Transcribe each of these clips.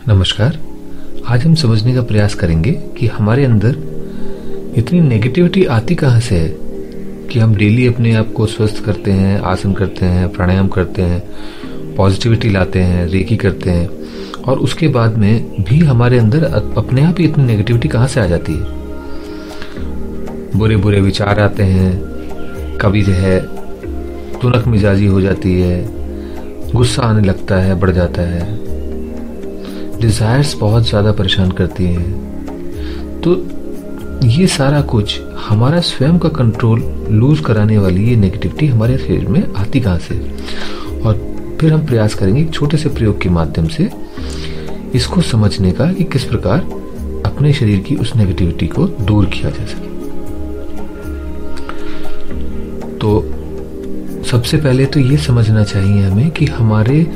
नमस्कार। आज हम समझने का प्रयास करेंगे कि हमारे अंदर इतनी नेगेटिविटी आती कहाँ से है कि हम डेली अपने आप को स्वस्थ करते हैं, आसन करते हैं, प्राणायाम करते हैं, पॉजिटिविटी लाते हैं, रेकी करते हैं और उसके बाद में भी हमारे अंदर अपने आप ही इतनी नेगेटिविटी कहाँ से आ जाती है। बुरे बुरे विचार आते हैं, कभी जो है तुनक मिजाजी हो जाती है, गुस्सा आने लगता है, बढ़ जाता है, डिजायर्स बहुत ज़्यादा परेशान करती हैं। तो ये सारा कुछ हमारा स्वयं का कंट्रोल लूज कराने वाली ये नेगेटिविटी हमारे शरीर में आती कहाँ से, और फिर हम प्रयास करेंगे एक छोटे से प्रयोग के माध्यम से इसको समझने का कि किस प्रकार अपने शरीर की उस नेगेटिविटी को दूर किया जा सके। तो सबसे पहले तो ये समझना चाहिए हमें कि हमारे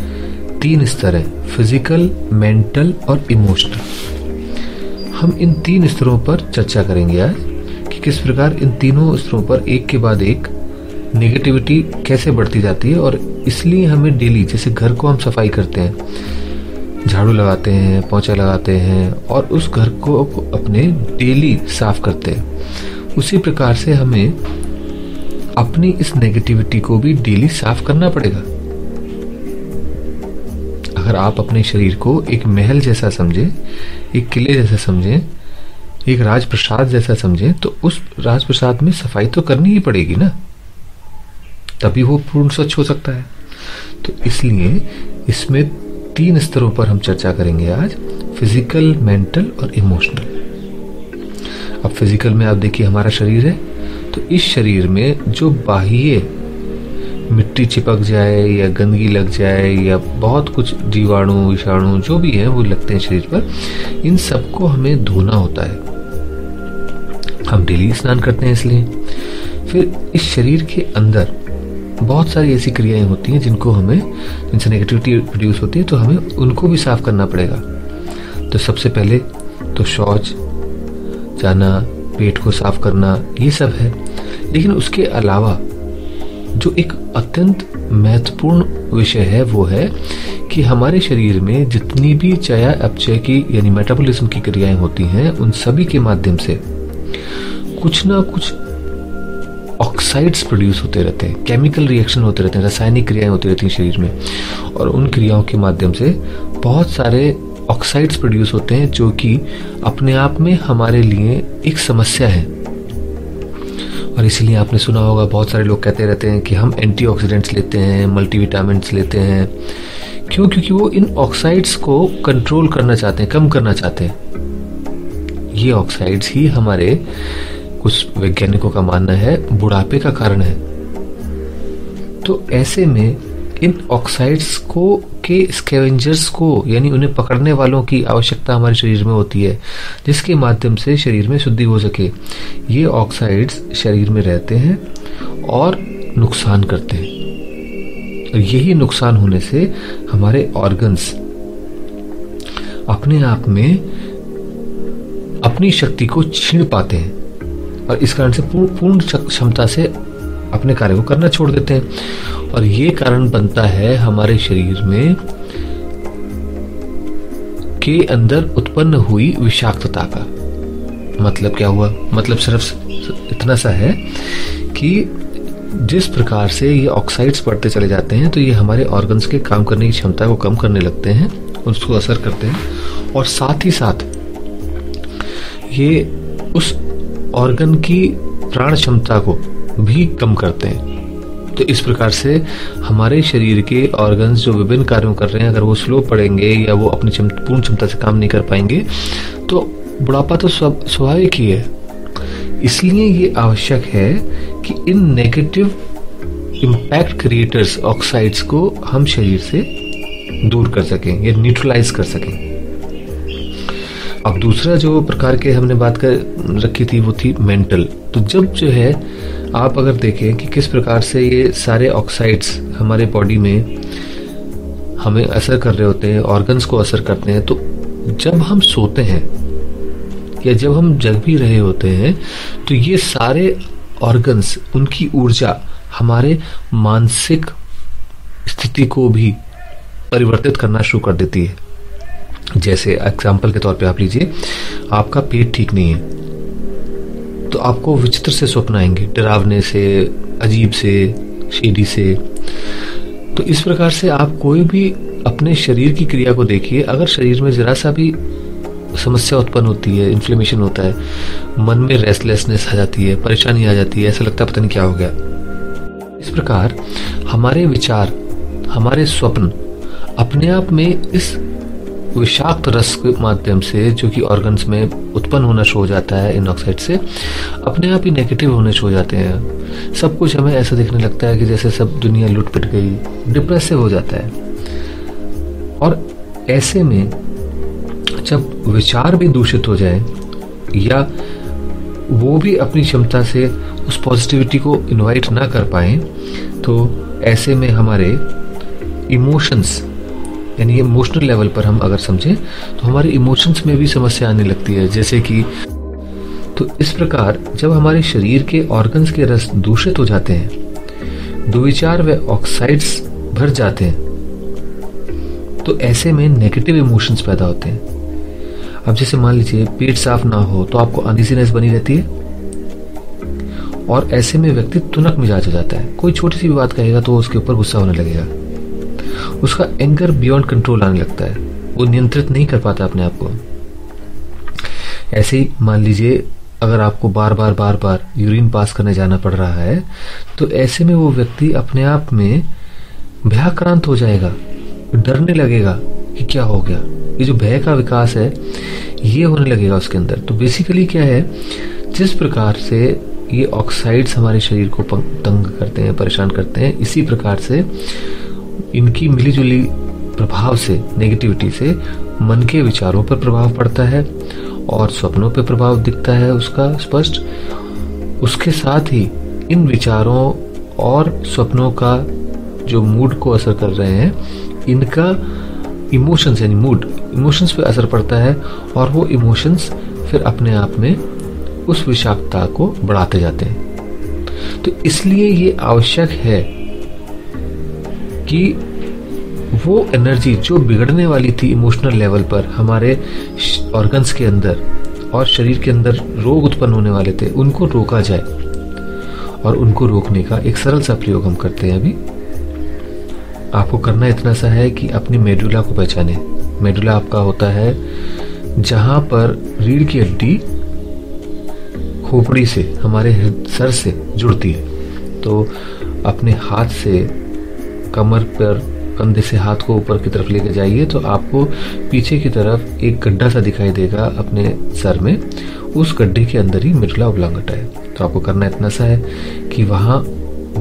3 स्तर हैं, फिजिकल, मेंटल और इमोशनल। हम इन 3 स्तरों पर चर्चा करेंगे आज कि किस प्रकार इन तीनों स्तरों पर एक के बाद एक नेगेटिविटी कैसे बढ़ती जाती है। और इसलिए हमें डेली, जैसे घर को हम सफाई करते हैं, झाड़ू लगाते हैं, पोंछा लगाते हैं और उस घर को अपने डेली साफ करते हैं, उसी प्रकार से हमें अपनी इस नेगेटिविटी को भी डेली साफ करना पड़ेगा। अगर आप अपने शरीर को एक महल जैसा समझें, एक किले जैसा समझें, एक राजप्रसाद जैसा समझें, तो उस राजप्रसाद में सफाई तो करनी ही पड़ेगी ना, तभी वो पूर्ण स्वच्छ हो सकता है। तो इसलिए इसमें 3 स्तरों पर हम चर्चा करेंगे आज, फिजिकल, मेंटल और इमोशनल। अब फिजिकल में आप देखिए हमारा शरीर है, तो इस शरीर में जो बाह्य मिट्टी चिपक जाए या गंदगी लग जाए या बहुत कुछ जीवाणु विषाणु जो भी है वो लगते हैं शरीर पर, इन सबको हमें धोना होता है। हम डेली स्नान करते हैं इसलिए। फिर इस शरीर के अंदर बहुत सारी ऐसी क्रियाएं होती हैं जिनसे नेगेटिविटी प्रोड्यूस होती है, तो हमें उनको भी साफ करना पड़ेगा। तो सबसे पहले तो शौच जाना, पेट को साफ करना, ये सब है। लेकिन उसके अलावा जो एक अत्यंत महत्वपूर्ण विषय है वो है कि हमारे शरीर में जितनी भी चया अपचय की यानी मेटाबॉलिज्म की क्रियाएं होती हैं, उन सभी के माध्यम से कुछ ना कुछ ऑक्साइड्स प्रोड्यूस होते रहते हैं, केमिकल रिएक्शन होते रहते हैं, रासायनिक क्रियाएं होती रहती हैं शरीर में, और उन क्रियाओं के माध्यम से बहुत सारे ऑक्साइड्स प्रोड्यूस होते हैं जो कि अपने आप में हमारे लिए एक समस्या है। और इसीलिए आपने सुना होगा, बहुत सारे लोग कहते रहते हैं कि हम एंटीऑक्सीडेंट्स लेते हैं, मल्टीविटामिन्स लेते हैं। क्यों? क्योंकि वो इन ऑक्साइड्स को कंट्रोल करना चाहते हैं, कम करना चाहते हैं। ये ऑक्साइड्स ही हमारे कुछ वैज्ञानिकों का मानना है बुढ़ापे का कारण है। तो ऐसे में इन ऑक्साइड्स को के स्कैवेंजर्स को, यानी उन्हें पकड़ने वालों की आवश्यकता हमारे शरीर में होती है, जिसके माध्यम से शरीर में शुद्धि हो सके। ये ऑक्साइड्स शरीर में रहते हैं और नुकसान करते हैं, और यही नुकसान होने से हमारे ऑर्गन्स अपने आप में अपनी शक्ति को छीन पाते हैं और इस कारण से पूर्ण क्षमता से अपने कार्य को करना छोड़ देते हैं। और ये कारण बनता है हमारे शरीर में के अंदर उत्पन्न हुई विषाक्तता का। मतलब क्या हुआ? मतलब सिर्फ इतना सा है कि जिस प्रकार से ये ऑक्साइड्स बढ़ते चले जाते हैं, तो ये हमारे ऑर्गन्स के काम करने की क्षमता को कम करने लगते हैं, उसको असर करते हैं, और साथ ही साथ ये उस ऑर्गन की प्राण क्षमता को भी कम करते हैं। तो इस प्रकार से हमारे शरीर के ऑर्गन्स जो विभिन्न कार्यों कर रहे हैं, अगर वो स्लो पड़ेंगे या वो अपनी पूर्ण क्षमता से काम नहीं कर पाएंगे, तो बुढ़ापा तो स्वाभाविक ही है। इसलिए ये आवश्यक है कि इन नेगेटिव इम्पैक्ट क्रिएटर्स ऑक्साइड्स को हम शरीर से दूर कर सकें या न्यूट्रलाइज कर सकें। अब दूसरा जो प्रकार के हमने बात कर रखी थी वो थी मेंटल। तो जब जो है आप अगर देखें कि किस प्रकार से ये सारे ऑक्साइड्स हमारे बॉडी में हमें असर कर रहे होते हैं, ऑर्गन्स को असर करते हैं, तो जब हम सोते हैं या जब हम जग भी रहे होते हैं, तो ये सारे ऑर्गन्स, उनकी ऊर्जा हमारे मानसिक स्थिति को भी परिवर्तित करना शुरू कर देती है। जैसे एग्जाम्पल के तौर पे आप लीजिए, आपका पेट ठीक नहीं है तो आपको विचित्र से स्वप्न आएंगे, डरावने से, अजीब से, शेडी से। तो इस प्रकार से आप कोई भी अपने शरीर की क्रिया को देखिए, अगर शरीर में जरा सा भी समस्या उत्पन्न होती है, इन्फ्लेमेशन होता है, मन में रेस्टलेसनेस आ जाती है, परेशानी आ जाती है, ऐसा लगता है पता नहीं क्या हो गया। इस प्रकार हमारे विचार, हमारे स्वप्न अपने आप में इस विषाक्त रस के माध्यम से, जो कि ऑर्गन्स में उत्पन्न होना शुरू हो जाता है इन ऑक्साइड से, अपने आप ही नेगेटिव होने शुरू हो जाते हैं। सब कुछ हमें ऐसा दिखने लगता है कि जैसे सब दुनिया लुट पिट गई, डिप्रेसिव हो जाता है। और ऐसे में जब विचार भी दूषित हो जाए या वो भी अपनी क्षमता से उस पॉजिटिविटी को इनवाइट ना कर पाए, तो ऐसे में हमारे इमोशंस, यानी इमोशनल लेवल पर हम अगर समझें तो हमारे इमोशंस में भी समस्या आने लगती है। जैसे कि तो इस प्रकार जब हमारे शरीर के ऑर्गन्स के रस दूषित हो जाते हैं, दुविचार व ऑक्साइड्स भर जाते हैं, तो ऐसे में नेगेटिव इमोशंस पैदा होते हैं। अब जैसे मान लीजिए पेट साफ ना हो तो आपको अनईजीनेस बनी रहती है और ऐसे में व्यक्ति तुनक मिजाज हो जाता है। कोई छोटी सी भी बात कहेगा तो उसके ऊपर गुस्सा होने लगेगा, उसका एंगर बियॉन्ड कंट्रोल आने लगता है, वो नियंत्रित नहीं कर पाता अपने आप को। ऐसे ही मान लीजिए अगर आपको बार बार यूरिन पास करने जाना पड़ रहा है, तो ऐसे में वो व्यक्ति अपने आप में भयाक्रांत हो जाएगा, डरने लगेगा कि क्या हो गया। ये जो भय का विकास है ये होने लगेगा उसके अंदर। तो बेसिकली क्या है, जिस प्रकार से ये ऑक्साइड्स हमारे शरीर को तंग करते हैं, परेशान करते हैं, इसी प्रकार से इनकी मिलीजुली प्रभाव से, नेगेटिविटी से मन के विचारों पर प्रभाव पड़ता है और स्वप्नों पर प्रभाव दिखता है उसका स्पष्ट। उसके साथ ही इन विचारों और स्वप्नों का जो मूड को असर कर रहे हैं, इनका इमोशंस यानी मूड, इमोशंस पे असर पड़ता है और वो इमोशंस फिर अपने आप में उस विषाक्तता को बढ़ाते जाते हैं। तो इसलिए ये आवश्यक है कि वो एनर्जी जो बिगड़ने वाली थी इमोशनल लेवल पर हमारे ऑर्गन्स के अंदर और शरीर के अंदर रोग उत्पन्न होने वाले थे, उनको रोका जाए। और उनको रोकने का एक सरल सा प्रयोग हम करते हैं अभी। आपको करना इतना सा है कि अपनी मेडुला को पहचाने। मेडुला आपका होता है जहां पर रीढ़ की हड्डी खोपड़ी से, हमारे सर से जुड़ती है। तो अपने हाथ से कमर पर, कंधे से हाथ को ऊपर की तरफ लेके जाइए तो आपको पीछे की तरफ एक गड्ढा सा दिखाई देगा अपने सर में। उस गड्ढे के अंदर ही मेडुला ऑब्लांगेटा है। तो आपको करना इतना सा है कि वहां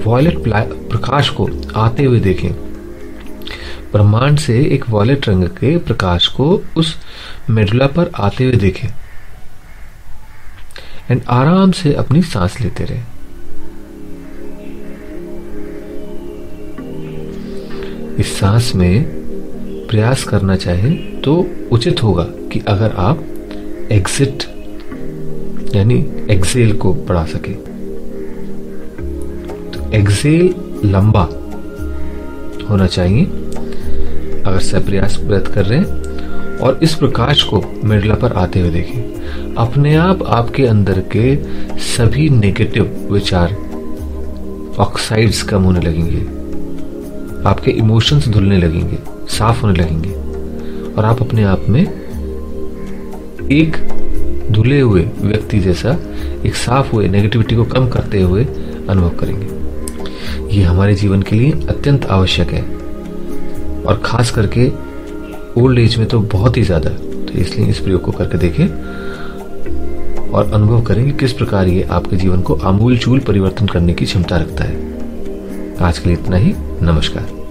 वॉयलेट प्रकाश को आते हुए देखें। ब्रह्मांड से एक वॉयलेट रंग के प्रकाश को उस मेडुला पर आते हुए देखें एंड आराम से अपनी सांस लेते रहे। इस सांस में प्रयास करना चाहें तो उचित होगा कि अगर आप एग्जिट यानी एक्सेल को बढ़ा सके तो एक्सेल लंबा होना चाहिए अगर सप्रयास प्रयत्न कर रहे हैं। और इस प्रकाश को मेडुला पर आते हुए देखें। अपने आप आपके अंदर के सभी नेगेटिव विचार, ऑक्साइड्स कम होने लगेंगे, आपके इमोशंस धुलने लगेंगे, साफ होने लगेंगे और आप अपने आप में एक धुले हुए व्यक्ति जैसा, एक साफ हुए, नेगेटिविटी को कम करते हुए अनुभव करेंगे। ये हमारे जीवन के लिए अत्यंत आवश्यक है और खास करके ओल्ड एज में तो बहुत ही ज्यादा। तो इसलिए इस प्रयोग को करके देखें और अनुभव करें कि किस प्रकार ये आपके जीवन को आमूल चूल परिवर्तन करने की क्षमता रखता है। आज के लिए इतना ही। नमस्कार।